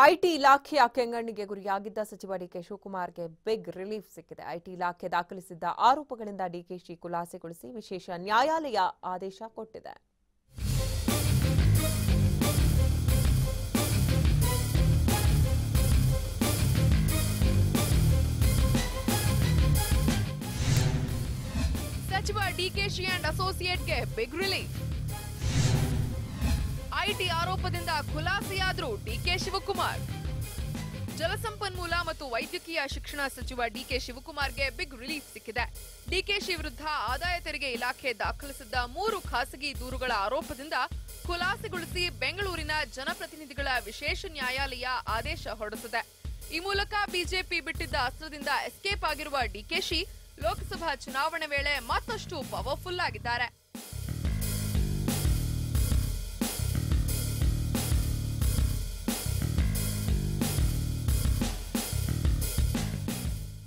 IT ಇಲಾಖೆಯ ಕೆಂಗಣ್ಣಿಗೆ ಗುರಿಯಾಗಿದ್ದ ಸಚಿವ ಡಿಕೆ ಶಿವಕುಮಾರ್ಗೆ ಬಿಗ್ ರಿಲೀಫ್ ಸಿಕ್ಕಿದೆ. ಐಟಿ ಇಲಾಖೆ ದಾಖಲಿಸಿದ್ದ ಆರೋಪಗಳಿಂದ ಡಿಕೆಶಿ ಖುಲಾಸೆಗೊಳಿಸಿ ವಿಶೇಷ ನ್ಯಾಯಾಲಯ ಆದೇಶ ಕೊಟ್ಟಿದೆ. ಸಚಿವ ಡಿಕೆಶಿ ಅಂಡ್ ಅಸೋಸಿಯೇಟ್ಗೆ ಬಿಗ್ ರಿಲೀಫ್. ಐಟಿ ಆರೋಪದಿಂದ ಖುಲಾಸೆಯಾದ್ರು ಡಿಕೆ ಶಿವಕುಮಾರ್. ಜಲಸಂಪನ್ಮೂಲ ಮತ್ತು ವೈದ್ಯಕೀಯ ಶಿಕ್ಷಣ ಸಚಿವ ಡಿಕೆ ಶಿವಕುಮಾರ್ಗೆ ಬಿಗ್ ರಿಲೀಫ್ ಸಿಕ್ಕಿದೆ. ಡಿಕೆಶಿ ವಿರುದ್ಧ ಆದಾಯ ತೆರಿಗೆ ಇಲಾಖೆ ದಾಖಲಿಸಿದ್ದ 3 ಖಾಸಗಿ ದೂರುಗಳ ಆರೋಪದಿಂದ ಖುಲಾಸೆಗೊಳಿಸಿ ಬೆಂಗಳೂರಿನ ಜನಪ್ರತಿನಿಧಿಗಳ ವಿಶೇಷ ನ್ಯಾಯಾಲಯ ಆದೇಶ ಹೊರಡಿಸಿದೆ. ಈ ಮೂಲಕ ಬಿಜೆಪಿ ಬಿಟ್ಟಿದ್ದ ಅಸ್ತ್ರದಿಂದ ಎಸ್ಕೇಪ್ ಆಗಿರುವ ಡಿಕೆಶಿ ಲೋಕಸಭಾ ಚುನಾವಣೆ ವೇಳೆ ಮತ್ತಷ್ಟು ಪವರ್ಫುಲ್ ಆಗಿದ್ದಾರೆ.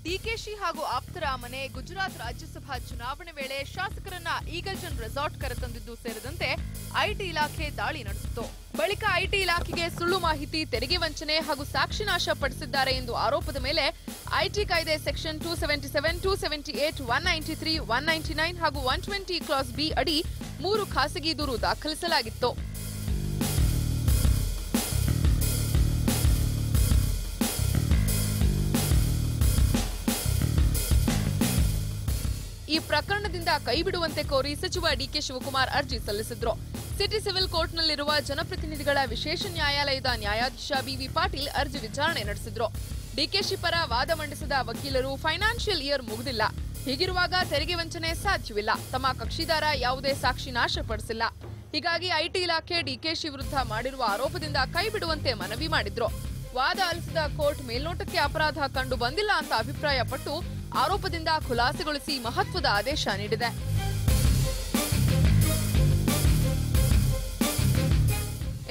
ಡಿಕೆಶಿ ಹಾಗೂ ಆಪ್ತರ ಮನೆ ಗುಜರಾತ್ ರಾಜ್ಯಸಭಾ ಚುನಾವಣೆ ವೇಳೆ ಶಾಸಕರನ್ನ ಈಗಲ್ಟನ್ ರೆಸಾರ್ಟ್ ಕರೆತಂದಿದ್ದು ಸೇರಿದಂತೆ ಐಟಿ ಇಲಾಖೆ ದಾಳಿ ನಡೆಸಿತು. ಬಳಿಕ ಐಟಿ ಇಲಾಖೆಗೆ ಸುಳ್ಳು ಮಾಹಿತಿ, ತೆರಿಗೆ ವಂಚನೆ ಹಾಗೂ ಸಾಕ್ಷಿ ನಾಶ ಪಡಿಸಿದ್ದಾರೆ ಎಂದು ಆರೋಪದ ಮೇಲೆ ಐಟಿ ಕಾಯ್ದೆ ಸೆಕ್ಷನ್ 277, 278, 193, 199 ಹಾಗೂ 120 ಕ್ಲಾಸ್ ಬಿ ಅಡಿ 3 ಖಾಸಗಿ ದೂರು ದಾಖಲಿಸಲಾಗಿತ್ತು. ಈ ಪ್ರಕರಣದಿಂದ ಕೈಬಿಡುವಂತೆ ಕೋರಿ ಸಚಿವ ಡಿಕೆ ಶಿವಕುಮಾರ್ ಅರ್ಜಿ ಸಲ್ಲಿಸಿದ್ರು. ಸಿಟಿ ಸಿವಿಲ್ ಕೋರ್ಟ್ನಲ್ಲಿರುವ ಜನಪ್ರತಿನಿಧಿಗಳ ವಿಶೇಷ ನ್ಯಾಯಾಲಯದ ನ್ಯಾಯಾಧೀಶ ಬಿವಿ ಪಾಟೀಲ್ ಅರ್ಜಿ ವಿಚಾರಣೆ ನಡೆಸಿದ್ರು. ಡಿಕೆಶಿ ಪರ ವಾದ ಮಂಡಿಸಿದ ವಕೀಲರು ಫೈನಾನ್ಷಿಯಲ್ ಇಯರ್ ಮುಗಿದಿಲ್ಲ, ಹೀಗಿರುವಾಗ ತೆರಿಗೆ ವಂಚನೆ ಸಾಧ್ಯವಿಲ್ಲ, ತಮ್ಮ ಕಕ್ಷಿದಾರ ಯಾವುದೇ ಸಾಕ್ಷಿ ನಾಶಪಡಿಸಿಲ್ಲ, ಹೀಗಾಗಿ ಐಟಿ ಇಲಾಖೆ ಡಿಕೆಶಿ ವಿರುದ್ಧ ಮಾಡಿರುವ ಆರೋಪದಿಂದ ಕೈಬಿಡುವಂತೆ ಮನವಿ ಮಾಡಿದ್ರು. ವಾದ ಆಲಿಸಿದ ಕೋರ್ಟ್ ಮೇಲ್ನೋಟಕ್ಕೆ ಅಪರಾಧ ಕಂಡು ಬಂದಿಲ್ಲ ಅಂತ ಅಭಿಪ್ರಾಯಪಟ್ಟು ಆರೋಪದಿಂದ ಖುಲಾಸೆಗೊಳಿಸಿ ಮಹತ್ವದ ಆದೇಶ ನೀಡಿದೆ.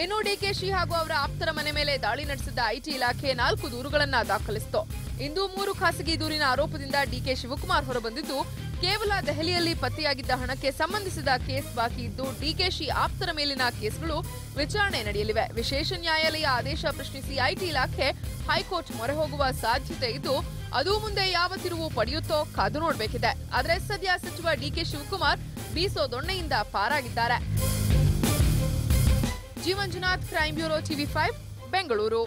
ಇನ್ನು ಡಿಕೆಶಿ ಹಾಗೂ ಅವರ ಆಪ್ತರ ಮನೆ ಮೇಲೆ ದಾಳಿ ನಡೆಸಿದ್ದ ಐಟಿ ಇಲಾಖೆ 4 ದೂರುಗಳನ್ನ ದಾಖಲಿಸಿತು. ಇಂದು 3 ಖಾಸಗಿ ದೂರಿನ ಆರೋಪದಿಂದ ಡಿಕೆ ಶಿವಕುಮಾರ್ ಹೊರಬಂದಿದ್ದು, ಕೇವಲ ದೆಹಲಿಯಲ್ಲಿ ಪತ್ತೆಯಾಗಿದ್ದ ಹಣಕ್ಕೆ ಸಂಬಂಧಿಸಿದ ಕೇಸ್ ಬಾಕಿ ಇದ್ದು, ಡಿಕೆಶಿ ಆಪ್ತರ ಮೇಲಿನ ಕೇಸ್ಗಳು ವಿಚಾರಣೆ ನಡೆಯಲಿವೆ. ವಿಶೇಷ ನ್ಯಾಯಾಲಯ ಆದೇಶ ಪ್ರಶ್ನಿಸಿ ಐಟಿ ಇಲಾಖೆ ಹೈಕೋರ್ಟ್ ಮೊರೆ ಹೋಗುವ ಸಾಧ್ಯತೆ ಇದ್ದು, ಅದು ಮುಂದೆ ಯಾವ ತಿರುವು ಪಡೆಯುತ್ತೋ ಕಾದು ನೋಡಬೇಕಿದೆ. ಆದರೆ ಸದ್ಯ ಸಚಿವ ಡಿಕೆ ಶಿವಕುಮಾರ್ ಬೀಸೋ ದೊಣ್ಣೆಯಿಂದ ಪಾರಾಗಿದ್ದಾರೆ. G Manjunath, crime bureau, TV5, Bengaluru.